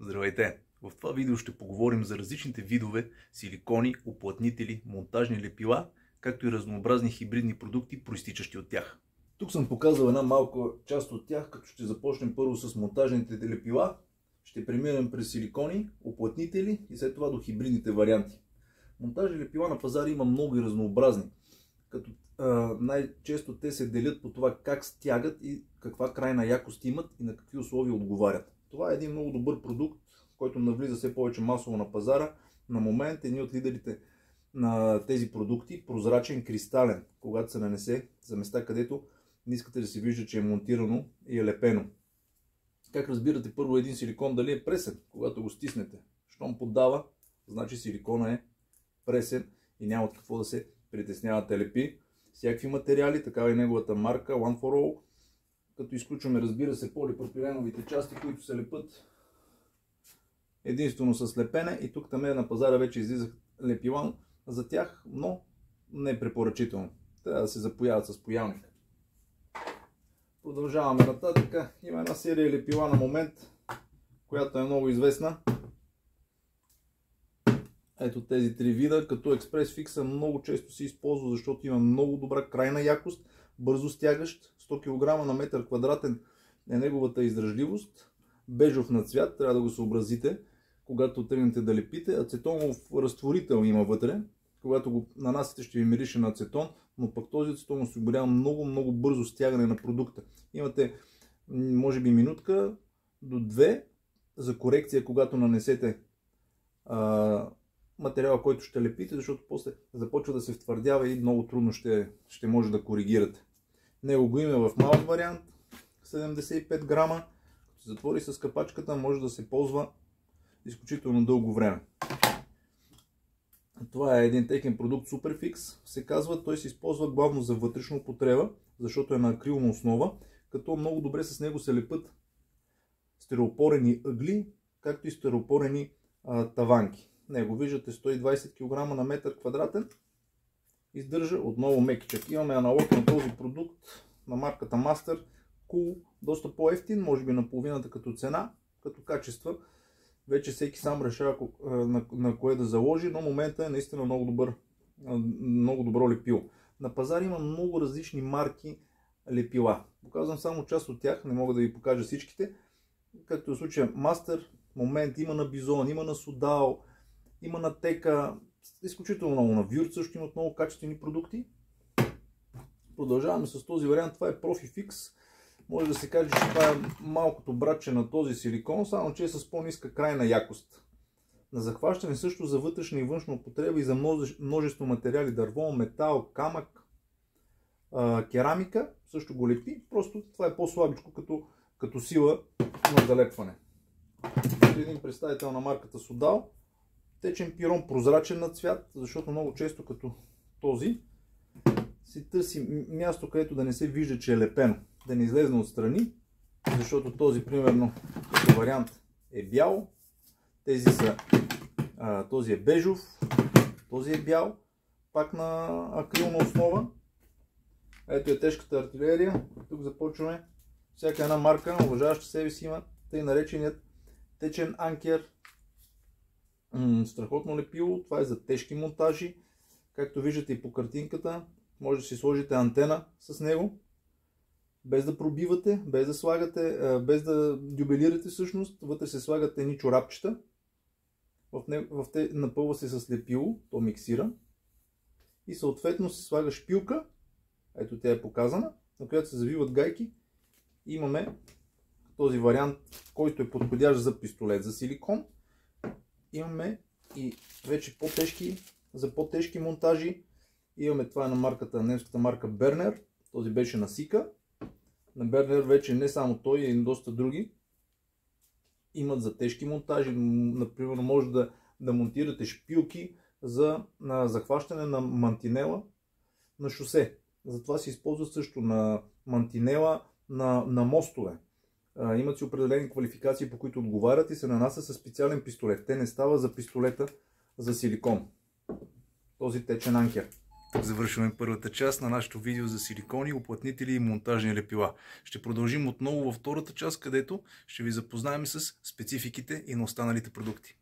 Здравейте! В това видео ще поговорим за различните видове силикони, уплътнители, монтажни лепила, както и разнообразни хибридни продукти, проистичащи от тях. Тук съм показал една малка част от тях, като ще започнем първо с монтажните лепила, ще преминем през силикони, уплътнители и след това до хибридните варианти. Монтажни лепила на пазара има много и разнообразни, като най-често те се делят по това как стягат и каква крайна якост имат и на какви условия отговарят. Това е един много добър продукт, който навлиза все повече масово на пазара. На момент едни от лидерите на тези продукти, прозрачен кристален, когато се нанесе за места, където не искате да се вижда, че е монтирано и е лепено. Как разбирате първо един силикон дали е пресен, когато го стиснете? Щом поддава, значи силикона е пресен и няма от какво да се притеснявате. Лепи всякакви материали, такава е неговата марка One for All, като изключваме, разбира се, полипропиленовите части, които се лепат единствено с лепене, и тук там на пазара вече излизах лепила за тях, но не е препоръчително. Трябва да се запояват с поялник. Продължаваме нататък. Има една серия лепила на момент, която е много известна. Ето тези три вида, като Express Fix много често се използва, защото има много добра крайна якост, бързо стягащ, 100 кг на метър квадратен е неговата издръжливост, бежов на цвят, трябва да го съобразите, когато тръгнете да лепите. Ацетонов разтворител има вътре, когато го нанасите ще ви мирише на ацетон, но пък този ацетон осигурява много бързо стягане на продукта. Имате може би минутка до 2 за корекция, когато нанесете материала, който ще лепите, защото после започва да се втвърдява и много трудно ще може да коригирате. Него го има в малък вариант, 75 грама. Като се затвори с капачката, може да се ползва изключително дълго време. Това е един техен продукт Superfix, се казва. Той се използва главно за вътрешна употреба, защото е на акрилна основа, като много добре с него се лепат стереопорени ъгли, както и стереопорени таванки. Него виждате 120 кг на метър квадратен. Издържа отново мекичък. Имаме аналог на този продукт на марката Master Cool, доста по-евтин, може би на половината като цена, като качество. Вече всеки сам решава на кое да заложи, но момента е наистина много добро лепило. На пазара има много различни марки лепила. Показвам само част от тях, не мога да ви покажа всичките. Както в случая Master, момент има на Bison, има на Sudal, има на Teka, изключително много на Würth, също имат много качествени продукти. Продължаваме с този вариант, това е ProfiFix. Може да се каже, че това е малкото братче на този силикон, само че е с по-ниска крайна якост. На захващане също за вътрешна и външна употреба и за множество материали, дърво, метал, камък, керамика, също го лепи. Просто това е по-слабичко като сила на залепване. Един представител на марката Sudal. Течен пирон, прозрачен на цвят, защото много често като този си търси място, където да не се вижда, че е лепено, да не излезне отстрани, защото този, примерно, като вариант е бял, този е бежов, този е бял, пак на акрилна основа. Ето е тежката артилерия. Тук започваме. Всяка една марка, уважаваща себе си, има тъй нареченият течен анкер. Страхотно лепило. Това е за тежки монтажи. Както виждате и по картинката, може да си сложите антена с него, без да пробивате, без да слагате, без да дюбелирате всъщност. Вътре се слагат едни чорапчета. Напълва се с лепило, то миксира. И съответно се слага шпилка. Ето тя е показана, на която се завиват гайки. Имаме този вариант, който е подходящ за пистолет за силикон. Имаме и вече за по-тежки монтажи. Имаме, това е на марката, немската марка Бернер. Този беше на Сика. На Бернер вече не само той, а и доста други имат за тежки монтажи. Например, може да монтирате шпилки за захващане на мантинела на шосе. Затова се използва също на мантинела на мостове. Имат си определени квалификации, по които отговарят, и се нанася със специален пистолет. Те не става за пистолета за силикон. Този течен анкер. Тук завършваме първата част на нашето видео за силикони, уплътнители и монтажни лепила. Ще продължим отново във втората част, където ще ви запознаем с спецификите и на останалите продукти.